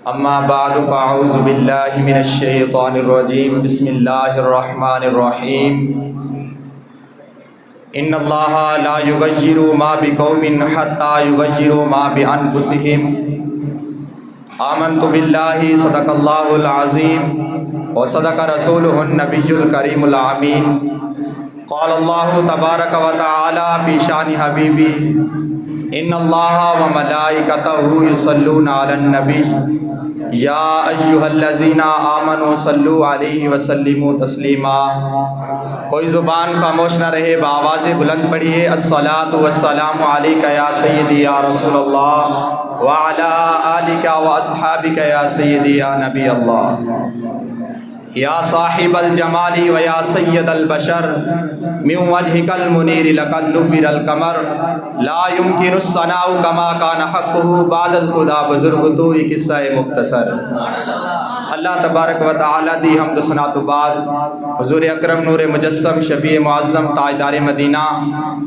اما بعد فاعوذ باللہ من الشیطان الرجیم بسم اللہ الرحمن الرحیم ان اللہ لا یغیر ما بقوم حتی یغیروا ما بانفسہم آمنت باللہ صدق اللہ العظیم وصدق رسولہ النبی الکریم الامین قال اللہ تبارک و تعالی فی شان حبیبی ان اللہ وملائکتہ یصلون علی النبی یا ایہا الذین آمنوا صلوا علیہ وسلموا تسلیما۔ کوئی زبان خاموش نہ رہے، بآواز بلند پڑھیے الصلاۃ والسلام علیک یا سیدی یا رسول اللہ وعلی آلک واصحابک یا سیدی یا نبی اللہ یا صاحب الجمال و یا سید البشر من وجهک المنیر لقد نور القمر لا يمكن الثناء كما كان حقه بعد الخدا بزرگ تو یہ قصہ مختصر۔ اللہ تبارک و تعالی دی حمد و ثنا تو بعد حضور اکرم نور مجسم شفیع معظم تاجدار مدینہ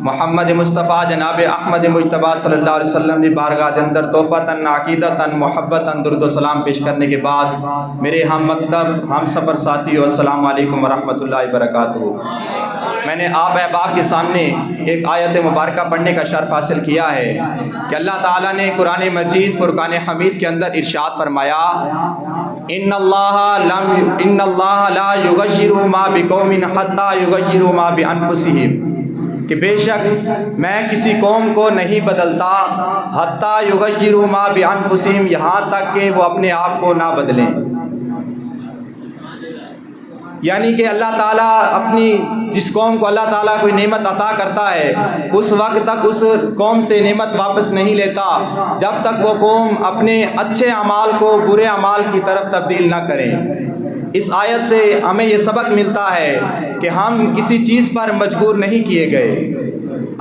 محمد مصطفیٰ جناب احمد مجتبیٰ صلی اللہ علیہ وسلم دی بارگاہ دے اندر تحفۃً عقیدتاً محبتاً درود و سلام پیش کرنے کے بعد میرے ہم مکتب ہم سفر ساتھیو السلام علیکم ورحمۃ اللہ وبرکاتہ۔ میں نے آپ احباب کے سامنے ایک آیت مبارکہ پڑھنے کا شرف حاصل کیا ہے کہ اللہ تعالیٰ نے قرآن مجید فرقان حمید کے اندر ارشاد فرمایا ان اللہ لا یغیر ما بقوم حتی یغیروا ما بانفسہم، کہ بے شک میں کسی قوم کو نہیں بدلتا حتی یغیروا ما بانفسہم، یہاں تک کہ وہ اپنے آپ کو نہ بدلیں۔ یعنی کہ اللہ تعالیٰ اپنی جس قوم کو اللہ تعالیٰ کوئی نعمت عطا کرتا ہے اس وقت تک اس قوم سے نعمت واپس نہیں لیتا جب تک وہ قوم اپنے اچھے اعمال کو برے اعمال کی طرف تبدیل نہ کرے۔ اس آیت سے ہمیں یہ سبق ملتا ہے کہ ہم کسی چیز پر مجبور نہیں کیے گئے۔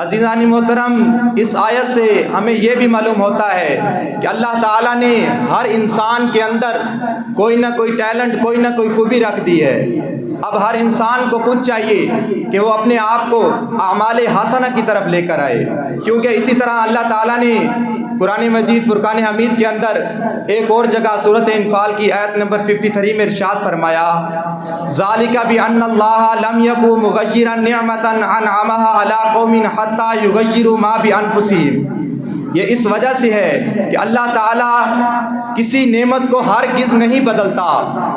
عزیزان محترم، اس آیت سے ہمیں یہ بھی معلوم ہوتا ہے کہ اللہ تعالیٰ نے ہر انسان کے اندر کوئی نہ کوئی ٹیلنٹ، کوئی نہ کوئی خوبی رکھ دی ہے۔ اب ہر انسان کو خود چاہیے کہ وہ اپنے آپ کو اعمال حسنہ کی طرف لے کر آئے، کیونکہ اسی طرح اللہ تعالیٰ نے قرآن مجید فرقان حمید کے اندر ایک اور جگہ سورۃ انفال کی آیت نمبر 53 میں ارشاد فرمایا ذالک بأن اللہ لم یک مغیرا نعمتا انعمها علی قوم حتی یغیروا ما بانفسہم۔ یہ اس وجہ سے ہے کہ اللہ تعالیٰ کسی نعمت کو ہرگز نہیں بدلتا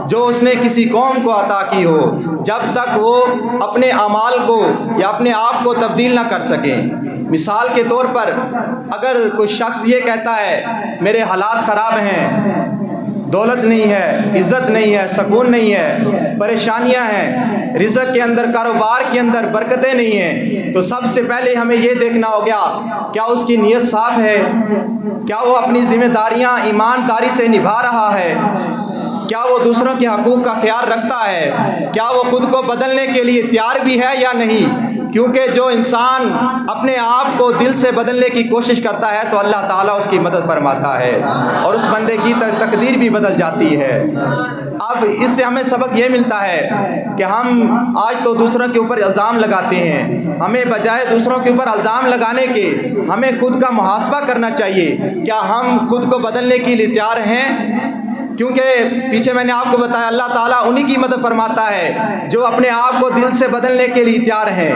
جو اس نے کسی قوم کو عطا کی ہو جب تک وہ اپنے اعمال کو یا اپنے آپ کو تبدیل نہ کر سکیں۔ مثال کے طور پر اگر کوئی شخص یہ کہتا ہے میرے حالات خراب ہیں، دولت نہیں ہے، عزت نہیں ہے، سکون نہیں ہے، پریشانیاں ہیں، رزق کے اندر کاروبار کے اندر برکتیں نہیں ہیں، تو سب سے پہلے ہمیں یہ دیکھنا ہوگا کیا اس کی نیت صاف ہے، کیا وہ اپنی ذمہ داریاں ایمانداری سے نبھا رہا ہے، کیا وہ دوسروں کے حقوق کا خیال رکھتا ہے، کیا وہ خود کو بدلنے کے لیے تیار بھی ہے یا نہیں۔ کیونکہ جو انسان اپنے آپ کو دل سے بدلنے کی کوشش کرتا ہے تو اللہ تعالیٰ اس کی مدد فرماتا ہے اور اس بندے کی تقدیر بھی بدل جاتی ہے۔ اب اس سے ہمیں سبق یہ ملتا ہے کہ ہم آج تو دوسروں کے اوپر الزام لگاتے ہیں، ہمیں بجائے دوسروں کے اوپر الزام لگانے کے ہمیں خود کا محاسبہ کرنا چاہیے، کیا ہم خود کو بدلنے کے لیے تیار ہیں؟ کیونکہ پیچھے میں نے آپ کو بتایا اللہ تعالیٰ انہی کی مدد فرماتا ہے جو اپنے آپ کو دل سے بدلنے کے لیے تیار ہیں۔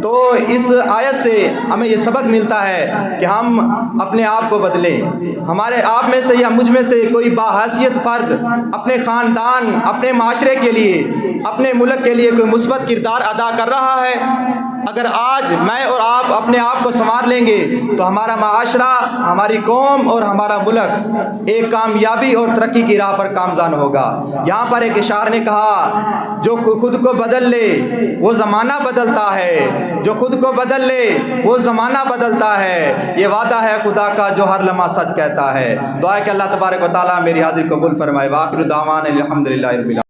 تو اس آیت سے ہمیں یہ سبق ملتا ہے کہ ہم اپنے آپ کو بدلیں۔ ہمارے آپ میں سے یا مجھ میں سے کوئی باحیثیت فرد اپنے خاندان، اپنے معاشرے کے لیے، اپنے ملک کے لیے کوئی مثبت کردار ادا کر رہا ہے؟ اگر آج میں اور آپ اپنے آپ کو سنوار لیں گے تو ہمارا معاشرہ، ہماری قوم اور ہمارا ملک ایک کامیابی اور ترقی کی راہ پر گامزن ہوگا۔ یہاں پر ایک اشعار نے کہا جو خود کو بدل لے وہ زمانہ بدلتا ہے، جو خود کو بدل لے وہ زمانہ بدلتا ہے، یہ وعدہ ہے خدا کا جو ہر لمحہ سچ کہتا ہے۔ دعا ہے کہ اللہ تبارک و تعالیٰ میری حاضری قبول فرمائے۔ وآخر دعوانا الحمدللہ رب العالمین۔